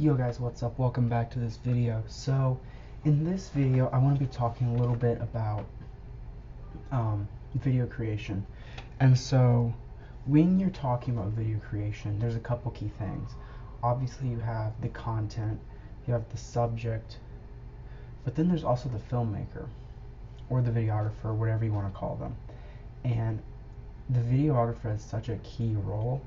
Yo guys, what's up? Welcome back to this video. So, in this video, I want to be talking a little bit about video creation. And so, when you're talking about video creation, there's a couple key things. Obviously, you have the content, you have the subject, but then there's also the filmmaker, or the videographer, whatever you want to call them. And the videographer has such a key role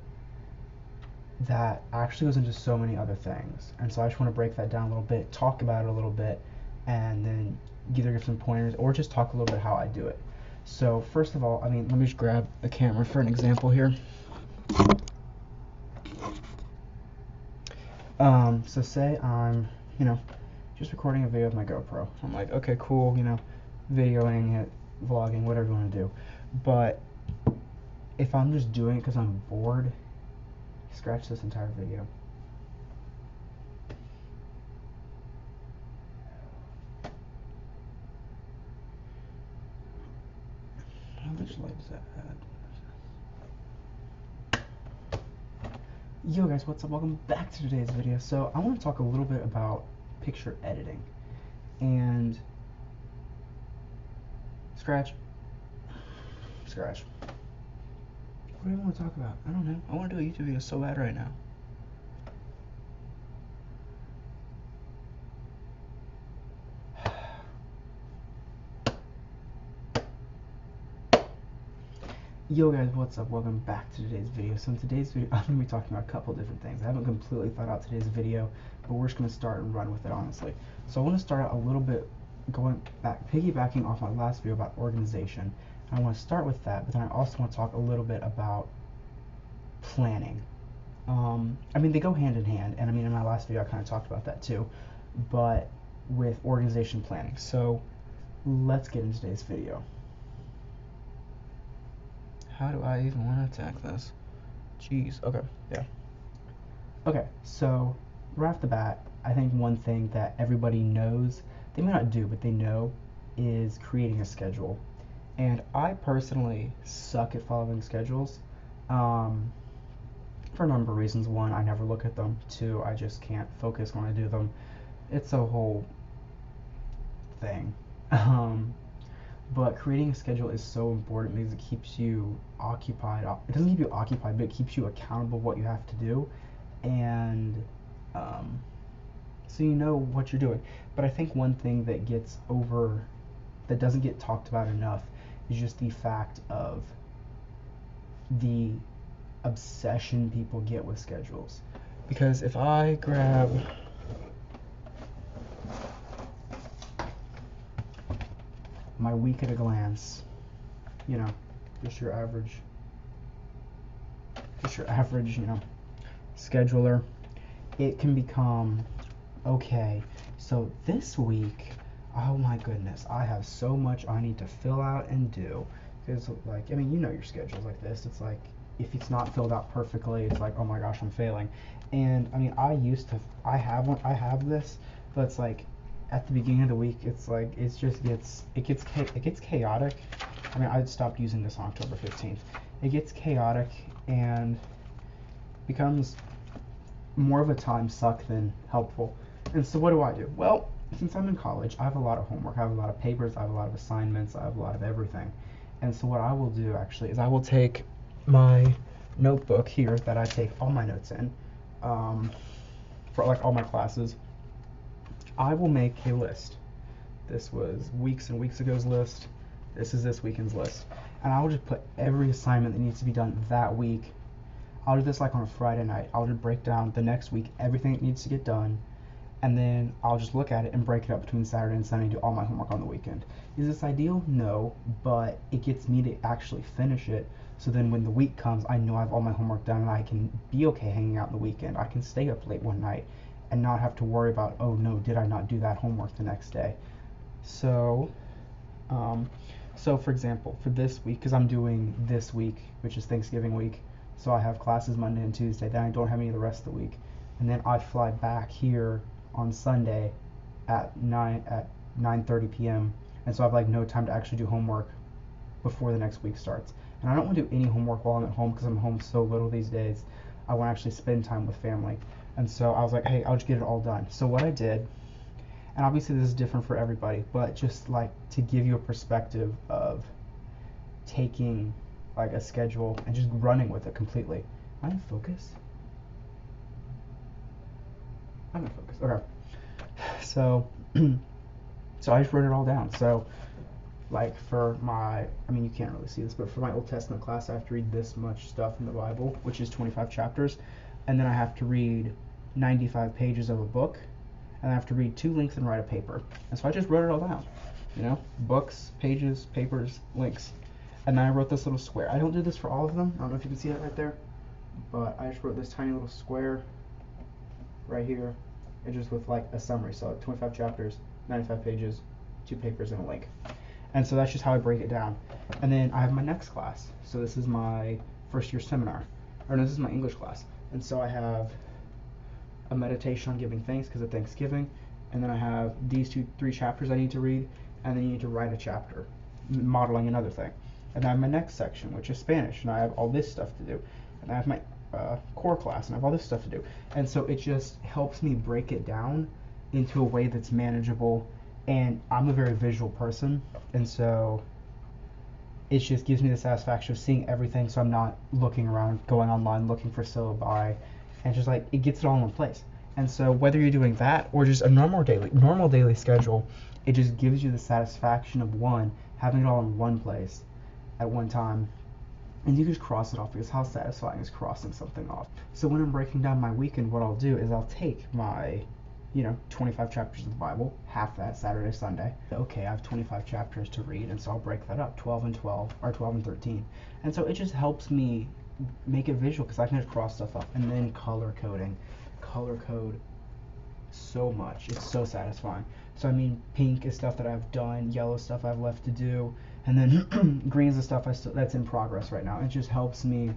that actually goes into so many other things. And so I just want to break that down a little bit, talk about it a little bit, and then either give some pointers or just talk a little bit how I do it. So first of all, let me just grab the camera for an example here. So say I'm, just recording a video with my GoPro. I'm like, okay, cool, videoing it, vlogging, whatever you want to do. But if I'm just doing it because I'm bored, scratch this entire video. How much light does that add? Yo guys, what's up? Welcome back to today's video. So I want to talk a little bit about picture editing. And scratch. What do I want to talk about? I don't know. I want to do a YouTube video so bad right now. Yo guys, what's up? Welcome back to today's video. So in today's video, I'm going to be talking about a couple different things. I haven't completely thought out today's video, but we're just going to start and run with it, honestly. So I want to start out a little bit piggybacking off my last video about organization. I want to start with that, but then I also want to talk a little bit about planning. They go hand in hand, and in my last video I kind of talked about that too, but with organization planning. So let's get into today's video. How do I even want to attack this? Jeez, okay, yeah. Okay, so right off the bat, I think one thing that everybody knows, they may not do, but they know, is creating a schedule. And I personally suck at following schedules, for a number of reasons. One, I never look at them. Two, I just can't focus when I do them. It's a whole thing. But creating a schedule is so important because it keeps you occupied. It doesn't keep you occupied, but it keeps you accountable what you have to do, and so you know what you're doing. But I think one thing that doesn't get talked about enough is just the fact of the obsession people get with schedules. Because if I grab my week at a glance, just your average, scheduler, it can become, okay, so this week, oh my goodness, I have so much I need to fill out and do. Because your schedule's like this. It's like, if it's not filled out perfectly, it's like, oh my gosh, I'm failing. And I have this, but it's like, at the beginning of the week, it's like, it gets chaotic. I stopped using this on October 15th. It gets chaotic and becomes more of a time suck than helpful. And so what do? Well, since I'm in college, I have a lot of homework, I have a lot of papers, I have a lot of assignments, I have a lot of everything. And so what I will do actually is I will take my notebook here that I take all my notes in, for like all my classes. I will make a list. This was weeks and weeks ago's list. This is this weekend's list. And I will just put every assignment that needs to be done that week. I'll do this like on a Friday night. I'll just break down the next week, everything that needs to get done. And then I'll just look at it and break it up between Saturday and Sunday and do all my homework on the weekend. Is this ideal? No, but it gets me to actually finish it. So then when the week comes, I know I have all my homework done and I can be okay hanging out in the weekend. I can stay up late one night and not have to worry about, oh no, did I not do that homework the next day? So for example, for this week, because I'm doing this week, which is Thanksgiving week, so I have classes Monday and Tuesday, then I don't have any of the rest of the week. And then I fly back here on Sunday at 9:30 p.m. And so I have no time to actually do homework before the next week starts. And I don't want to do any homework while I'm at home because I'm home so little these days. I want to actually spend time with family. And so I was like, hey, I'll just get it all done. So what I did, and obviously this is different for everybody, but just like to give you a perspective of taking like a schedule and just running with it completely. Am I in focus? I'm in focus. Okay. So, so I just wrote it all down. So, like for my, I mean, you can't really see this, but for my Old Testament class, I have to read this much stuff in the Bible, which is 25 chapters, and then I have to read 95 pages of a book, and I have to read 2 links and write a paper. And so I just wrote it all down, you know, books, pages, papers, links, and then I wrote this little square. I don't do this for all of them. I don't know if you can see that right there, but I just wrote this tiny little square right here, and just with like a summary. So 25 chapters, 95 pages, 2 papers, and a link. And so that's just how I break it down. And then I have my next class. So this is my first year seminar, or no, this is my English class. And so I have a meditation on giving thanks because of Thanksgiving, and then I have these 3 chapters I need to read, and then you need to write a chapter, modeling another thing. And then I have my next section, which is Spanish, and I have all this stuff to do. And I have my core class, and I have all this stuff to do. And so it just helps me break it down into a way that's manageable. And I'm a very visual person, and so it just gives me the satisfaction of seeing everything, so I'm not looking around, going online, looking for syllabi, and just like, it gets it all in place. And so whether you're doing that or just a normal daily schedule, it just gives you the satisfaction of having it all in one place at one time, and you just cross it off, because how satisfying is crossing something off? So when I'm breaking down my weekend, what I'll do is I'll take my 25 chapters of the Bible, half that Saturday, Sunday. Okay, I have 25 chapters to read, and so I'll break that up, 12 and 12, or 12 and 13. And so it just helps me make it visual, because I can just cross stuff up. And then color coding. Color code so much. It's so satisfying. So I mean, pink is stuff that I've done, yellow stuff I've left to do, and then green is the stuff that's in progress right now. It just helps me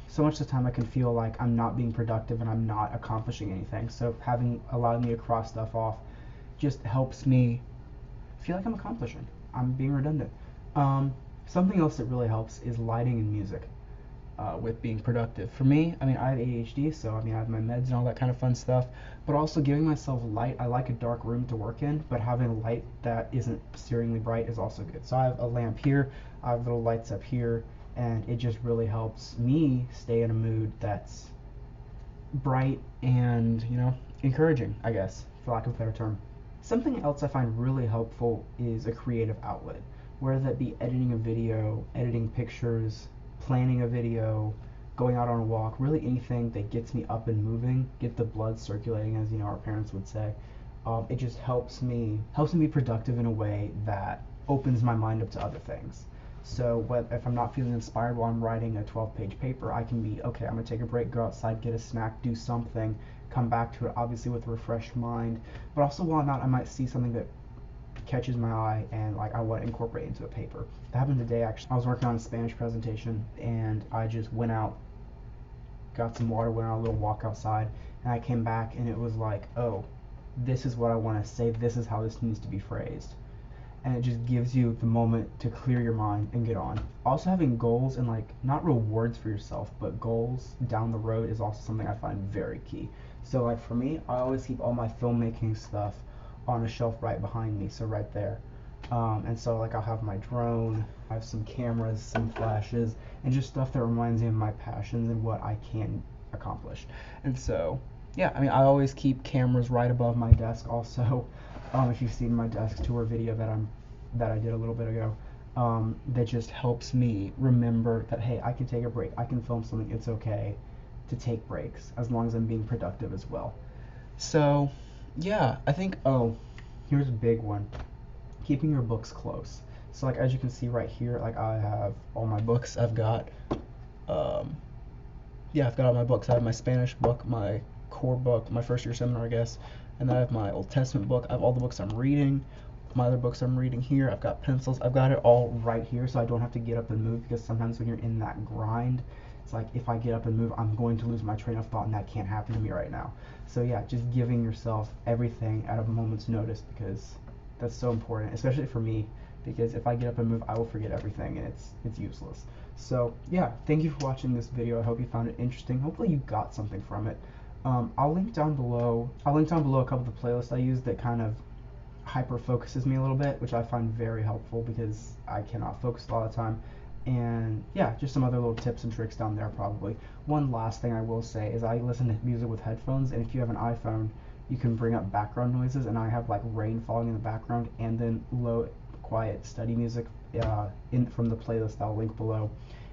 so much of the time. I can feel like I'm not being productive and I'm not accomplishing anything. So allowing me to cross stuff off just helps me feel like I'm accomplishing. I'm being redundant. Something else that really helps is lighting and music with being productive. For me, I mean, I have ADHD, so I mean, I have my meds and all that kind of fun stuff, but also giving myself light. I like a dark room to work in, but having a light that isn't searingly bright is also good. So I have a lamp here, I have little lights up here, and it just really helps me stay in a mood that's bright and, encouraging, I guess, for lack of a better term. Something else I find really helpful is a creative outlet, whether that be editing a video, editing pictures, planning a video, going out on a walk, really anything that gets me up and moving, get the blood circulating, as our parents would say. It just helps me be productive in a way that opens my mind up to other things. So if I'm not feeling inspired while I'm writing a 12-page paper, I can be, okay, I'm going to take a break, go outside, get a snack, do something, come back to it, obviously with a refreshed mind. But also while I'm out, I might see something that catches my eye and like I want to incorporate into a paper. That happened today, actually. I was working on a Spanish presentation, and I just went out, got some water, went on a little walk outside, and I came back and it was like, oh, this is what I want to say, this is how this needs to be phrased. And it just gives you the moment to clear your mind and get on. Also having goals and like, not rewards for yourself, but goals down the road is also something I find very key. So like for me, I always keep all my filmmaking stuff on a shelf right behind me, so right there. And so like I'll have my drone, I have some cameras, some flashes, and just stuff that reminds me of my passions and what I can accomplish. And so, yeah, I mean, I always keep cameras right above my desk also. If you've seen my desk tour video that I did a little bit ago, that just helps me remember that, hey, I can take a break, I can film something, it's okay to take breaks as long as I'm being productive as well. So, yeah, I think, here's a big one. Keeping your books close. So like as you can see right here, like I have all my books. I've got all my books. I have my Spanish book, my core book, my first year seminar, I guess, and then I have my Old Testament book. I have all the books I'm reading, my other books I'm reading here. I've got pencils. I've got it all right here, so I don't have to get up and move, because sometimes when you're in that grind, it's like if I get up and move, I'm going to lose my train of thought, and that can't happen to me right now. So yeah, just giving yourself everything at a moment's notice, because that's so important, especially for me, because if I get up and move, I will forget everything, and it's useless. So yeah, thank you for watching this video. I hope you found it interesting. Hopefully you got something from it. I'll link down below. A couple of the playlists I use that kind of hyper focuses me a little bit, which I find very helpful because I cannot focus a lot of the time. And yeah, just some other little tips and tricks down there probably. One last thing I will say is I listen to music with headphones, and if you have an iPhone, you can bring up background noises, and I have like rain falling in the background, and then low, quiet, study music in from the playlist I'll link below.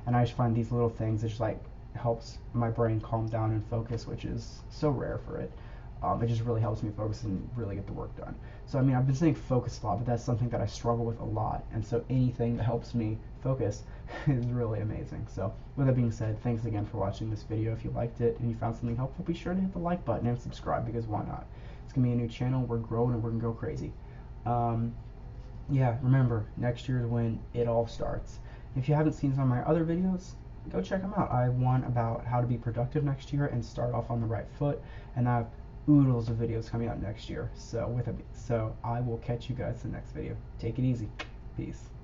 And I just find these little things that just like helps my brain calm down and focus, which is so rare for it. It just really helps me focus and really get the work done. So I mean, I've been saying focus a lot, but that's something that I struggle with a lot. And so anything that helps me focus is really amazing. So with that being said, thanks again for watching this video. If you liked it and you found something helpful, be sure to hit the like button and subscribe, because why not? It's gonna be a new channel. We're growing and we're gonna go crazy. Um, yeah, remember, next year is when it all starts. If you haven't seen some of my other videos, go check them out. I have one about how to be productive next year and start off on the right foot, and I have oodles of videos coming out next year. So I will catch you guys in the next video. Take it easy. Peace.